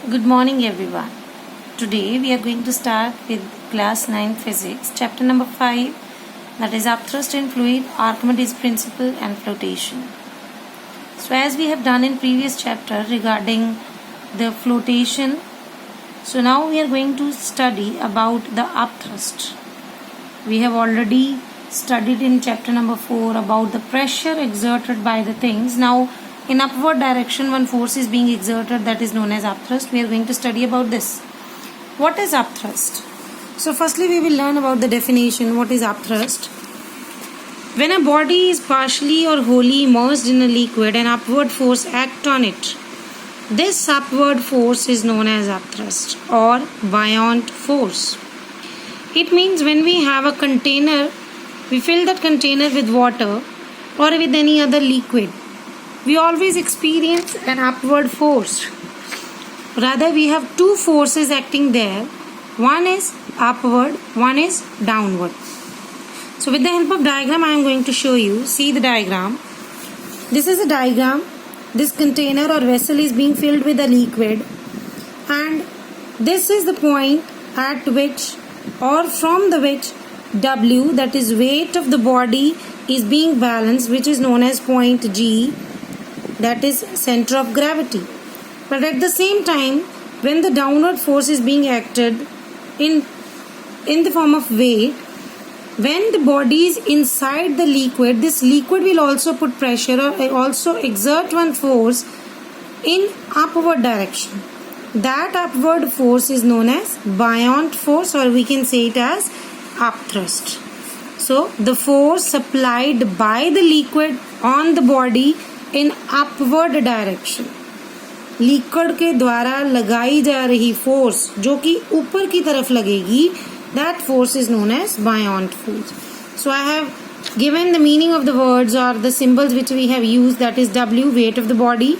Good morning, everyone. Today we are going to start with class 9 physics, chapter number 5, that is upthrust in fluid, Archimedes principle and flotation. So as we have done in previous chapter regarding the flotation, so now we are going to study about the upthrust. We have already studied in chapter number 4 about the pressure exerted by the things. Now in upward direction one force is being exerted, that is known as upthrust. We are going to study about this. What is upthrust? So firstly we will learn about the definition. What is upthrust? When a body is partially or wholly immersed in a liquid, an upward force acts on it. This upward force is known as upthrust or buoyant force. It means when we have a container, we fill that container with water or with any other liquid, we always experience an upward force. Rather, we have two forces acting there. One is upward, one is downward. So with the help of diagram, I am going to show you. See the diagram. This is a diagram. This container or vessel is being filled with a liquid, and this is the point at which or from the which W, that is weight of the body, is being balanced, which is known as point G, that is center of gravity. But at the same time, when the downward force is being acted in the form of weight, when the body is inside the liquid, this liquid will also put pressure or also exert one force in upward direction. That upward force is known as buoyant force, or we can say it as upthrust. So the force supplied by the liquid on the body in upward direction, liquid के द्वारा लगाई जा रही force जो कि ऊपर की तरफ लगेगी, that force is known as buoyant force. So I have given the meaning of the words or the symbols which we have used, that is W, weight of the body,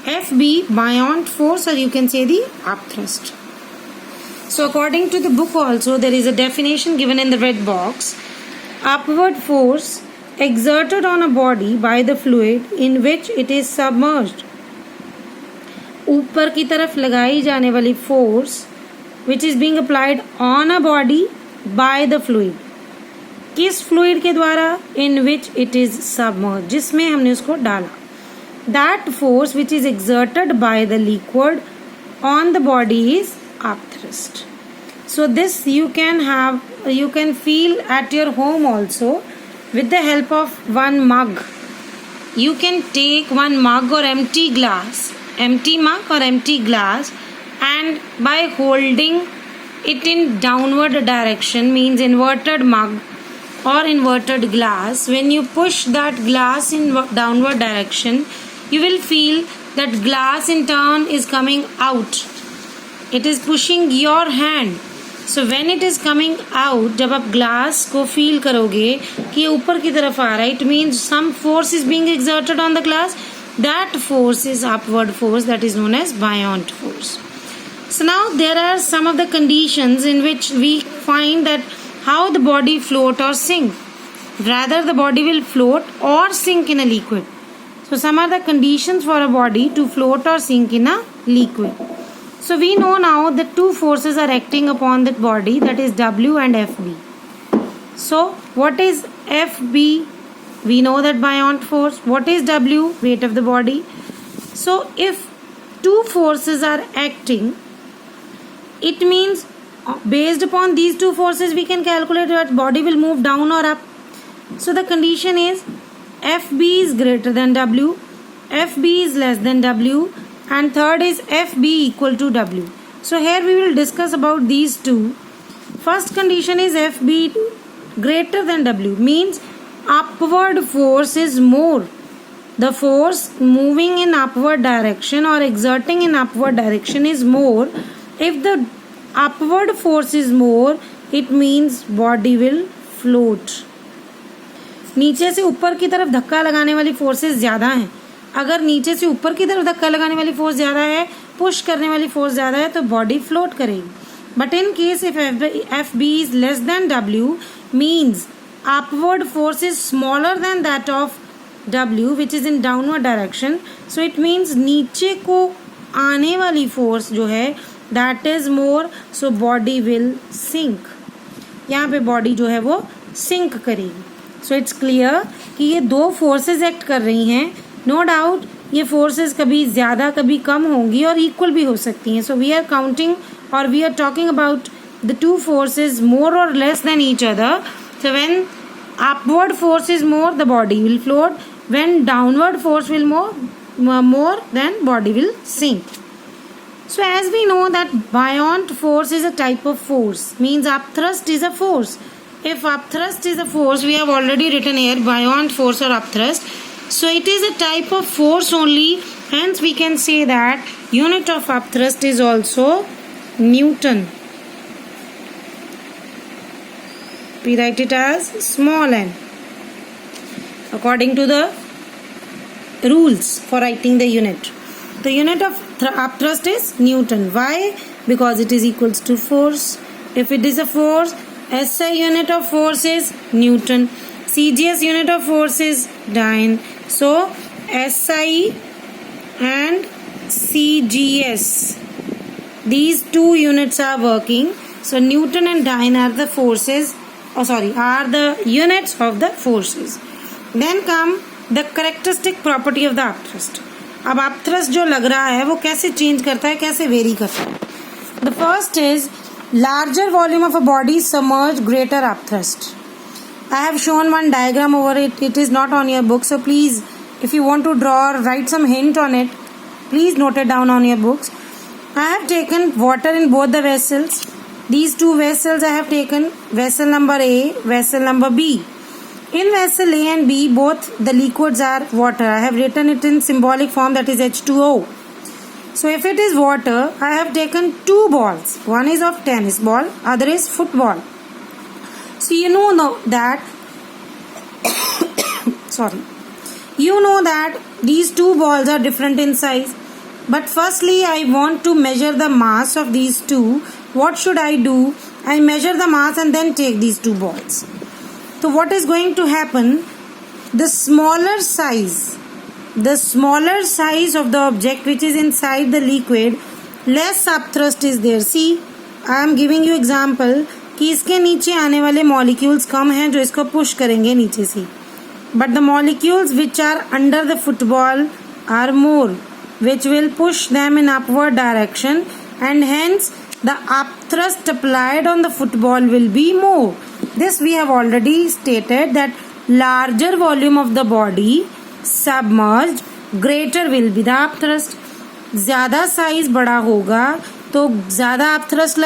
FB, buoyant force, or you can say the upthrust. So according to the book also, there is a definition given in the red box. Upward force exerted on a body by the fluid in which it is submerged. ऊपर की तरफ लगाई जाने वाली force which is being applied on a body by the fluid. किस fluid के द्वारा? In which it is submerged, जिसमें हमने उसको डाला. That force which is exerted by the liquid on the body is upthrust. So this you can feel at your home also with the help of one mug. You can take one mug or empty mug or empty glass, and by holding it in downward direction, means inverted mug or inverted glass, when you push that glass in downward direction, you will feel that glass in turn is coming out. It is pushing your hand. So when it is coming out, जब आप glass को feel करोगे कि ऊपर की तरफ आ रहा है, it means some force is being exerted on the glass. That force is upward force, that is known as buoyant force. So now there are some of the conditions in which we find that how the body float or sink. Rather, the body will float or sink in a liquid. So some are the conditions for a body to float or sink in a liquid. So we know now that two forces are acting upon that body, that is W and FB. So what is FB? We know that buoyant force. What is W? Weight of the body. So if two forces are acting, it means based upon these two forces we can calculate that body will move down or up. So the condition is FB is greater than W, FB is less than W, and third is FB equal to W. So here we will discuss about these two. First condition is FB greater than W, means upward force is more. The force moving in upward direction or exerting in upward direction is more. If the upward force is more, it means body will float. नीचे से ऊपर की तरफ धक्का लगाने वाली forces ज़्यादा हैं. अगर नीचे से ऊपर की तरफ धक्का लगाने वाली फोर्स ज़्यादा है, पुश करने वाली फोर्स ज़्यादा है, तो बॉडी फ्लोट करेगी. But in case if FB is less than W, means upward force is smaller than that of W, which is in downward direction. So it means नीचे को आने वाली फोर्स जो है that is more, so body will sink. यहाँ पे body जो है वो सिंक करेगी। सो इट्स क्लियर कि ये दो फोर्सेस एक्ट कर रही हैं। नो डाउट ये फोर्सेस कभी ज़्यादा कभी कम होंगी और इक्वल भी हो सकती हैं। सो वी आर काउंटिंग और we are talking about the two forces more और less than each other. So when upward force is more, the body will float. When downward force will more, then body will sink. So as we know that buoyant force is a type of force, means upthrust is a force. If upthrust is a force, we have already written here buoyant force or upthrust. So it is a type of force only. Hence we can say that unit of upthrust is also Newton. We write it as small n according to the rules for writing the unit. The unit of upthrust is Newton. Why? Because it is equals to force. If it is a force, SI unit of force is Newton. CGS unit of force is Dyne. So SI and CGS, these two units are working. So Newton and Dyne are the forces, are the units of the forces. Then come the characteristic property of the upthrust. अब upthrust जो लग रहा है वो कैसे change करता है, कैसे वेरी करता है? The first is larger volume of a body submerge greater upthrust. I have shown one diagram over it. It is not on your book, so please, if you want to draw or write some hint on it, please note it down on your books. I have taken water in both the vessels. These two vessels I have taken vessel number A, vessel number B. In vessel A and B, both the liquids are water. I have written it in symbolic form, that is H2O. So if it is water, I have taken two balls. One is of tennis ball, other is football. So you know that you know that these two balls are different in size. But firstly, I want to measure the mass of these two. What should I do? I measure the mass and then take these two balls. So what is going to happen? The smaller size of the object which is inside the liquid, less upthrust is there. See, I am giving you example कि इसके नीचे आने वाले molecules कम हैं जो इसको push करेंगे नीचे से. But the molecules which are under the football are more, which will push them in upward direction, and hence the upthrust applied on the football will be more. This we have already stated that larger volume of the body submerged, greater will be the upthrust. ज़्यादा size बड़ा होगा तो ज़्यादा upthrust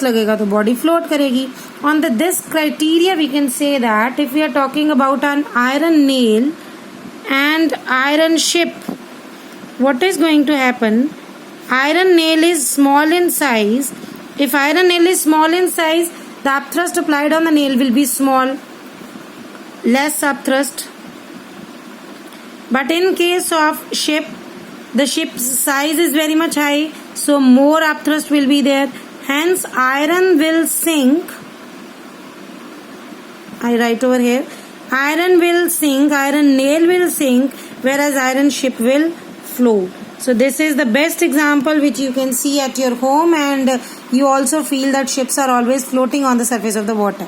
लगेगा तो body float करेगी. On this criteria we can say that if we are talking about an iron nail and iron ship, what is going to happen? Iron nail is small in size. If iron nail is small in size, the upthrust applied on the nail will be small, less upthrust. But in case of ship, the ship's size is very much high, so more upthrust will be there. Hence, iron will sink. I write over here. Iron will sink, iron nail will sink, whereas iron ship will float. So this is the best example which you can see at your home, and you also feel that ships are always floating on the surface of the water.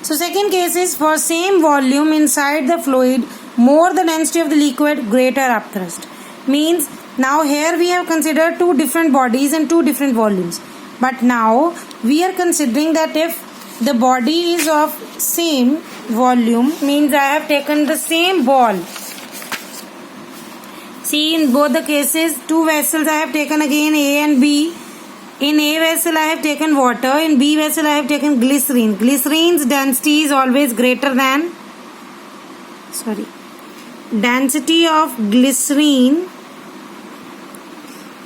So second case is for same volume inside the fluid, more the density of the liquid, greater upthrust. Means now here we have considered two different bodies and two different volumes. But now we are considering that if the body is of same volume, means I have taken the same ball. See, in both the cases, two vessels I have taken again A and B. In A vessel I have taken water. In B vessel I have taken glycerine. Glycerine's density is always greater than, density of glycerine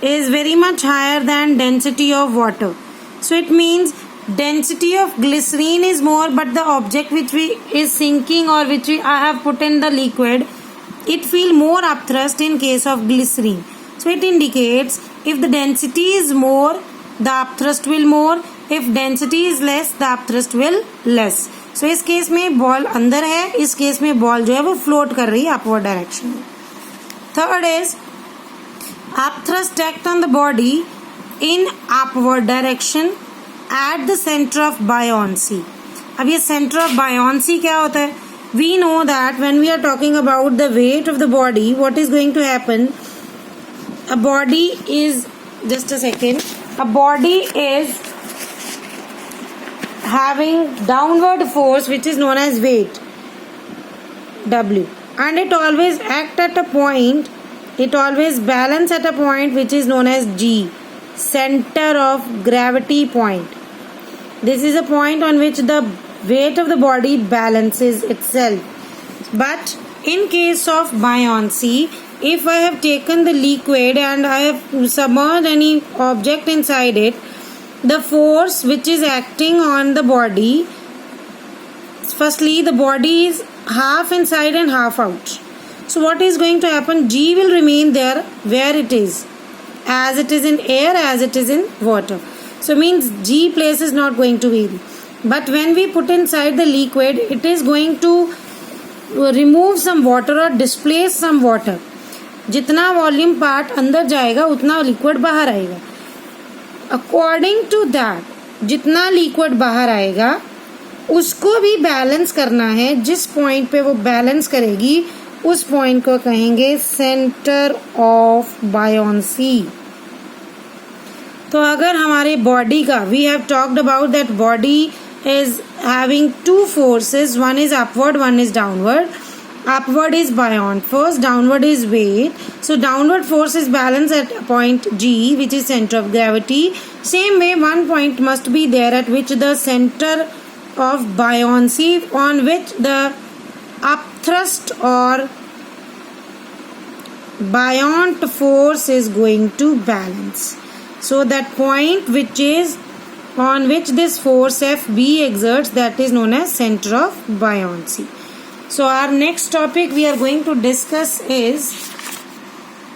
is very much higher than density of water. So it means density of glycerine is more, but the object which is sinking or I have put in the liquid, it feel more upthrust in case of glycerine. So it indicates if the density is more, the upthrust will more. If density is less, the upthrust will less. So इस case में ball अंदर है, इस case में ball जो है वो float कर रही है अपवर्ड डायरेक्शन में. Third is Upthrust act on the body in upward direction at the center of buoyancy. अब ये center of buoyancy क्या होता है? We know that when we are talking about the weight of the body, what is going to happen? A body is, just a second, a body is having downward force which is known as weight, W, and it always act at a point, it always balance at a point which is known as G, center of gravity point. This is a point on which the weight of the body balances itself. But in case of buoyancy, if I have taken the liquid and I have submerged any object inside it, the force which is acting on the body, firstly the body is half inside and half out. So what is going to happen? G will remain there where it is, as it is in air, as it is in water. So means G place is not going to vary. But when we put inside the liquid, it is going to remove some water or displace some water. जितना volume part अंदर जाएगा उतना liquid बाहर आएगा. According to that जितना liquid बाहर आएगा उसको भी बैलेंस करना है. जिस पॉइंट पे वो बैलेंस करेगी उस पॉइंट को कहेंगे सेंटर ऑफ बायोंसी. तो अगर हमारे बॉडी का, we have talked about that body is having two forces, one is upward, one is downward. Upward is buoyant force, downward is weight. So downward force is balanced at point G, which is center of gravity. Same way, one point must be there at which the center of buoyancy, on which the upthrust or buoyant force is going to balance. So that point which is on which this force Fb exerts, that is known as center of buoyancy. So our next topic we are going to discuss is